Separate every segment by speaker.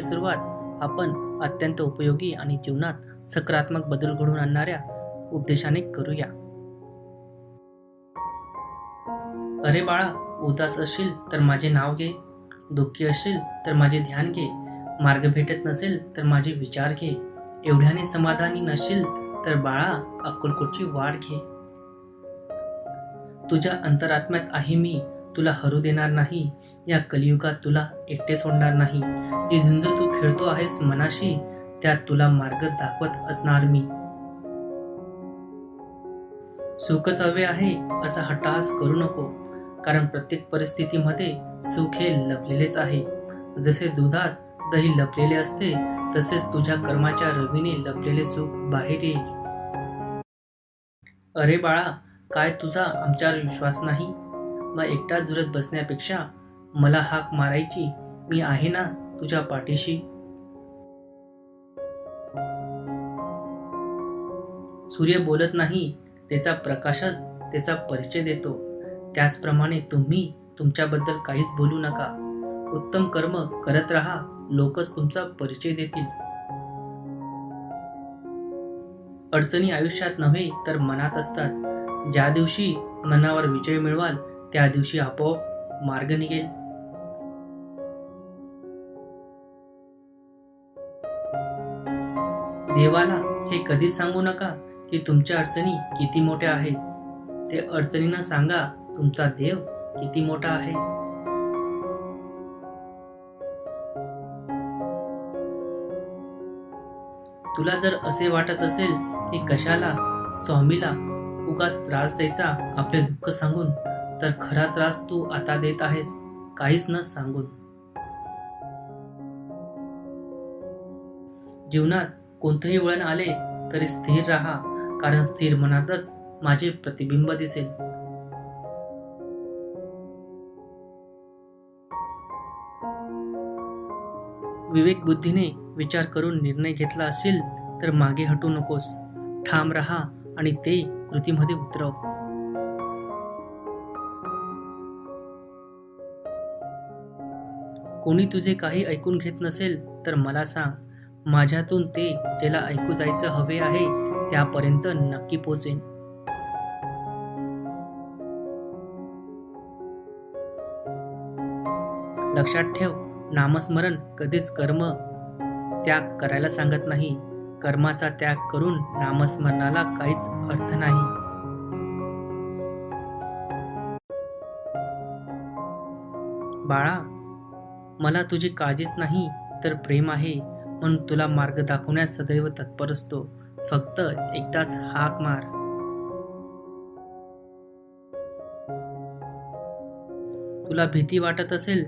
Speaker 1: सुरुवात आपण अत्यंत उपयोगी आणि जीवनात सकारात्मक बदल घडवून आणणाऱ्या उपदेशाने करूया. अरे बाळा, उदास असशील तर माझे नाव घे, दुःखी असशील तर माझे ध्यान घे, मार्ग भेटत नसेल तर माझे विचार घे, एवढ्याने समाधानी नसशील तर बाळा अक्कलकोटची वाट घे. तुझ्या अंतरात्म्यात आहे मी, तुला हरू देणार नाही, या कलियुगात तुला एकटे सोडणार नाही. जी झुंज तू खेळतो आहेस मनाशी, त्यात तुला मार्ग दाखवत असणार मी. सुखच हवे आहे असा हट्टहास करू नको, कारण प्रत्येक परिस्थितीमध्ये सुख हे लपलेलेच आहे. जसे दुधात दही लपलेले असते, तसेच तुझ्या कर्माच्या रवीने लपलेले सुख बाहेर येईल. अरे बाळा, काय तुझा आमच्यावर विश्वास नाही? मग एकटा झुरत बसण्यापेक्षा मला हाक मारायची, मी आहे ना तुझ्या पाठीशी. सूर्य बोलत नाही, त्याचा प्रकाशच त्याचा परिचय देतो. त्याचप्रमाणे तुम्ही तुमच्याबद्दल काहीच बोलू नका. उत्तम कर्म करत राहा, लोकच तुमचा परिचय देतील. अडचणी आयुष्यात नव्हे तर मनात असतात. ज्या दिवशी मनावर विजय मिळवाल त्या दिवशी आपोआप मार्ग निघेल. देवाला हे कधीच सांगू नका की तुमच्या अडचणी किती मोठ्या आहेत. ते अडचणींना सांगा तुमचा देव किती मोठा आहे. तुला जर असे वाटत असेल की कशाला स्वामीला उगाच त्रास द्यायचा आपले दुःख सांगून, तर खरा त्रास तू आता देत आहेस काहीच न सांगून. जीवनात कोणतेही वळण आले तरी स्थिर राहा, कारण स्थिर मनातच माझे प्रतिबिंब दिसेल. विवेक बुद्धीने विचार करून निर्णय घेतला असेल तर मागे हटू नकोस. ठाम राहा आणि ते कृतीमध्ये उतरव. कोणी तुझे काही ऐकून घेत नसेल तर मला सांग. माझ्यातून ते ज्याला ऐकू जायचं हवे आहे त्यापर्यंत नक्की पोहोचेन. लक्षात ठेव, नामस्मरण कधीच कर्म त्याग करायला सांगत नाही. कर्माचा त्याग करून नामस्मरणाला काहीच अर्थ नाही. बाळा, मला तुझी काळजीच नाही तर प्रेम आहे, म्हणून तुला मार्ग दाखवण्यात सदैव तत्पर असतो. फक्त एकदाच हाक मार. तुला भीती वाटत असेल,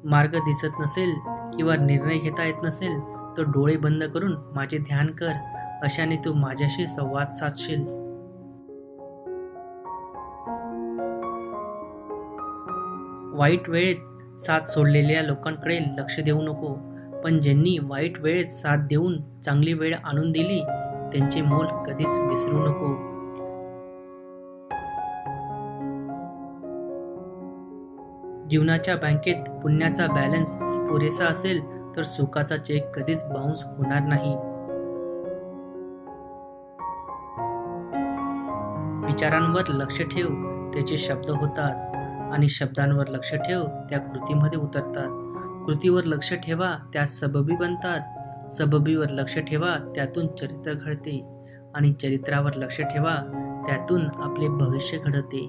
Speaker 1: मार्ग दिसत नसेल किंवा निर्णय घेता येत नसेल तर डोळे बंद करून माझे ध्यान कर. अशाने तू माझ्याशी संवाद साधशील. वाईट वेळेत साथ सोडलेल्या लोकांकडे लक्ष देऊ नको, पण ज्यांनी वाईट वेळेत साथ देऊन चांगली वेळ आणून दिली त्यांचे मोल कधीच विसरू नको. जीवनाच्या बँकेत पुण्याचा बॅलन्स पुरेसा असेल तर सुखाचा चेक कधीच बाउन्स होणार नाही. विचारांवर लक्ष ठेव, त्याचे शब्द होतात, आणि शब्दांवर लक्ष ठेव, त्या कृतीमध्ये उतरतात. कृतीवर लक्ष ठेवा, त्या सबबी बनतात. सबबीवर लक्ष ठेवा, त्यातून चरित्र घडते, आणि चरित्रावर लक्ष ठेवा, त्यातून आपले भविष्य घडते.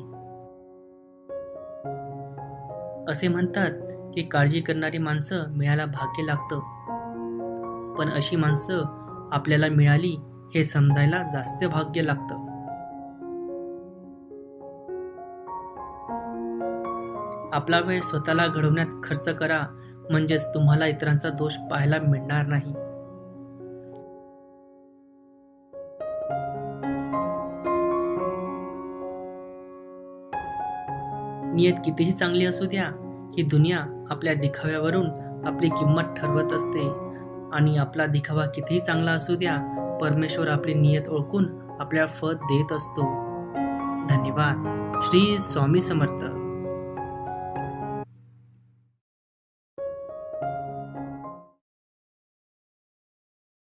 Speaker 1: असे म्हणतात की काळजी करणारी माणसं मिळायला भाग्य लागतं, पण अशी माणसं आपल्याला मिळाली हे समजायला जास्त भाग्य लागतं. आपला वेळ स्वतःला घडवण्यात खर्च करा, म्हणजेच तुम्हाला इतरांचा दोष पाहायला मिळणार नाही. नियत कितीही चांगली असू द्या, ही दुनिया आपल्या दिखाव्यावरून आपली किंमत ठरवत असते, आणि आपला दिखावा कितीही चांगला असू द्या, परमेश्वर आपली नियत ओळखून आपल्याला फळ देत असतो. धन्यवाद. श्री स्वामी समर्थ.